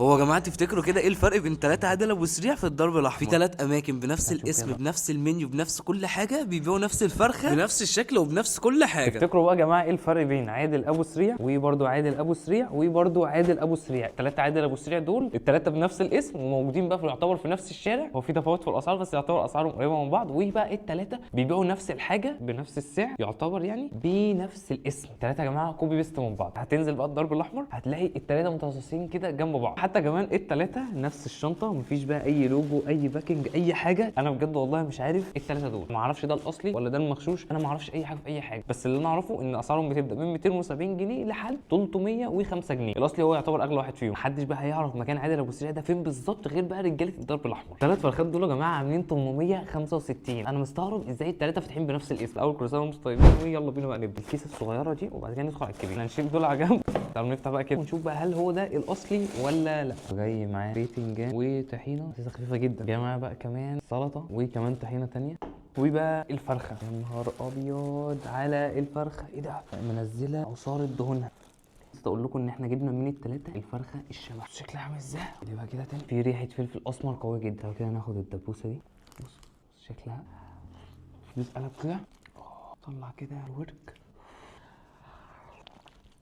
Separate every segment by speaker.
Speaker 1: هو يا جماعه تفتكروا كده ايه الفرق بين ثلاثة عادل ابو سريع في الدرب الاحمر؟ في ثلاث اماكن بنفس
Speaker 2: هنشوف
Speaker 1: الاسم
Speaker 2: كده.
Speaker 1: بنفس المنيو بنفس كل حاجه، بيبيعوا نفس الفرخه بنفس الشكل وبنفس كل حاجه.
Speaker 2: تفتكروا بقى يا جماعه ايه الفرق بين عادل ابو سريع وبرده عادل ابو سريع وبرده عادل ابو سريع؟ الثلاثه عادل ابو سريع دول الثلاثه بنفس الاسم وموجودين بقى يعتبر في نفس الشارع، هو في تفاوت في الاسعار بس يعتبر اسعارهم قريبه من بعض، وبقى الثلاثه بيبيعوا نفس الحاجه بنفس السعر يعتبر يعني بنفس الاسم. الثلاثه يا جماعه كوبي بيست من بعض. هتنزل بقى الدرب الاحمر هتلاقي الثلاثه متخصصين كده جنب بعض، حتى كمان الثلاثه نفس الشنطه، مفيش بقى اي لوجو اي باكينج اي حاجه. انا بجد والله مش عارف الثلاثه دول، ما اعرفش ده الاصلي ولا ده المغشوش، انا ما اعرفش اي حاجه في اي حاجه، بس اللي انا اعرفه ان اسعارهم بتبدا من 270 جنيه لحد 305 جنيه. الاصلي هو يعتبر اغلى واحد فيهم، محدش بقى هيعرف مكان عادل ابو سريع ده فين بالظبط غير بقى رجاله الدرب الاحمر. الثلاث فرخات دول يا جماعه عاملين 865. انا مستغرب ازاي الثلاثه فاتحين بنفس الاسم. الاول كل سنه وانتم طيبين، ويلا بينا بقى نبدا الكيسه الصغيره دي وبعد كده ندخل على الكبير. هنشيل دول على جنب، تعالوا نفتح بقى كده ونشوف بقى هل هو ده الاصلي ولا لا. جاي معاه بتنجان وطحينه بس خفيفه جدا، جاي معاه بقى كمان سلطه وكمان طحينه ثانيه، وبقى الفرخه. يا نهار ابيض على الفرخه، ايه ده منزله عصاره دهونها. بس اقول لكم ان احنا جبنا من الثلاثه الفرخه الشبح، شكلها عامل ازاي دي بقى كده تاني، في ريحه فلفل اسمر قويه جدا. طب كده ناخد الدبوسه دي، بص شكلها فلوس قلب كده. طلع كده الورك،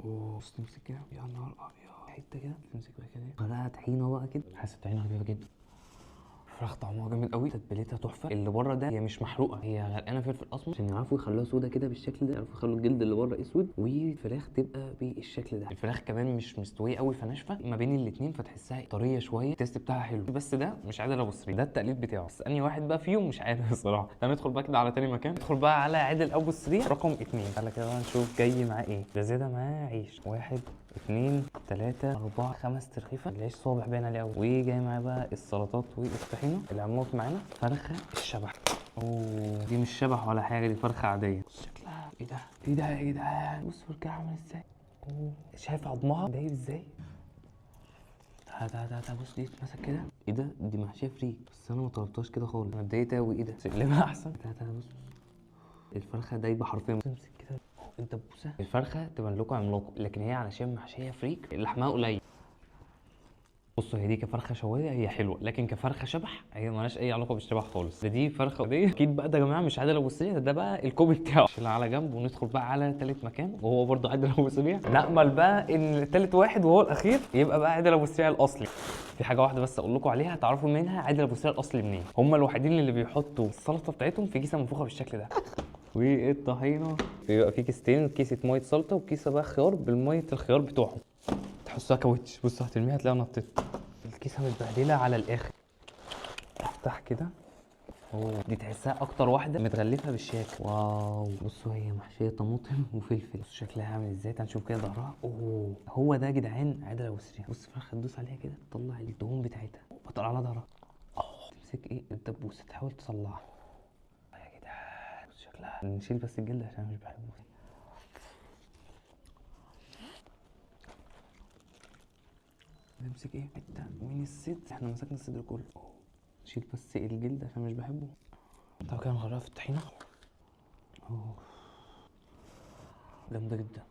Speaker 2: بص تمسك كده، يا نهار ابيض حته كده تمسك بقى كده بقى طحينه بقى كده، حاسس الطحينه خفيفه جدا. فراخ طعمها جامد قوي، تتبيلتها تحفه. اللي بره ده هي مش محروقه، هي غرقانه فلفل اسمر عشان يعرفوا يخلوها سودا كده بالشكل ده، يعرفوا يخلوا الجلد اللي بره اسود والفراخ تبقى بالشكل ده. الفراخ كمان مش مستويه قوي فناشفه ما بين الاثنين، فتحسها طريه شويه، التيست بتاعها حلو. بس ده مش عادل ابو سريع، ده التقليد بتاعه، بس انهي واحد بقى فيهم مش عارف الصراحه. تعالى ندخل بقى كده على تاني مكان، ندخل بقى على عادل ابو سريع رقم 2. تعالى كده بقى نشوف جاي معاه ايه. ده زياده معاه عيش، 1 2 3 4 5 ترغيفه، العيش صابح باين عليه قوي، وجاي معاه بقى السلطات والطحينه. العموت معانا فرخه الشبح. دي مش شبح ولا حاجه، دي فرخه عاديه. شكلها ايه ده، ايه ده يا جدعان، بصوا الرجاله عامل ازاي. شايف عظمها دايب ازاي. تعالى بص دي اتمسك كده، ايه ده، دي محشيه فريك بس انا ما طلبتهاش كده خالص، انا اتضايقت قوي. ايه ده، سلمها احسن. تعالى بص الفرخه دايبه حرفيا، تمسك كده الدبوسه. الفرخه تبان لكم عملاقه لكن هي علشان محشيه فريك لحمها قليل. بصوا هي دي كفرخه شوايه هي حلوه، لكن كفرخه شبح هي مالهاش اي علاقه بالشبح خالص. دي فرخه عاديه اكيد بقى. ده يا جماعه مش عادل ابو سريع، ده بقى الكوبي بتاعه. نشيلها على جنب وندخل بقى على ثالث مكان وهو برده عادل ابو سريع. نامل بقى ان ثالث واحد وهو الاخير يبقى بقى عادل ابو سريع الاصلي. في حاجه واحده بس اقول لكم عليها تعرفوا منها عادل ابو سريع الاصلي منين. هم الوحيدين اللي بيحطوا السلطه بتاعتهم في كيسه منفوخه بالشكل ده، والطحينه بيبقى في كيستين، كيسه ميه سلطه وكيسه بقى خيار بالميه الخيار بتوعهم. تحسوها كاوتش، بصوا هترميها هتلاقيها نطت. الكيسه متبهدله على الاخر. افتح كده، دي تحسها اكتر واحده متغلفه بالشياكه. واو بصوا هي محشيه طماطم وفلفل، بصوا شكلها عامل ازاي. تعالوا نشوف كده ظهرها. هو ده يا جدعان عادل ابو سريع. بص الفرخه تدوس عليها كده تطلع الدهون بتاعتها وتطلع على ظهرها. تمسك ايه الدبوسه تحاول تطلعها يا جدعان. بص شكلها، نشيل بس الجلد عشان انا مش بحبه. نمسك ايه حته من الصدر، احنا مسكنا الصدر كله. نشيل بس الجلد عشان مش بحبه. طب كده نغرقها في الطحينه. جامده جدا.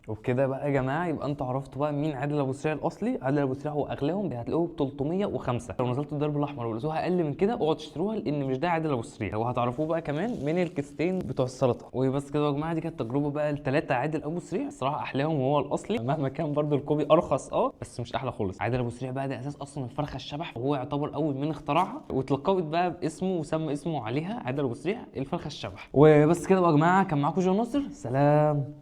Speaker 2: وبكده بقى يا جماعه يبقى انتوا عرفتوا بقى مين عادل ابو سريع الاصلي. عادل ابو سريع هو اغلاهم، هتلاقوه ب 305. لو نزلتوا الدرب الاحمر ولقيتوها اقل من كده اوعوا تشتروها، لان مش ده عادل ابو سريع. وهتعرفوه بقى كمان من الكيستين بتوع السلطه. وبس كده يا جماعه، دي كانت تجربه بقى الثلاثه عادل ابو سريع. الصراحه احلاهم وهو الاصلي، مهما كان برده الكوبي ارخص بس مش احلى خالص. عادل ابو سريع بقى ده اساس اصلا الفرخه الشبح، وهو يعتبر اول من اخترعها واتلقبت بقى باسمه وسمى اسمه عليها عادل ابو سريع الفرخه الشبح. وبس كده بقى يا جماعه، كان معاكم جو ناصر، سلام.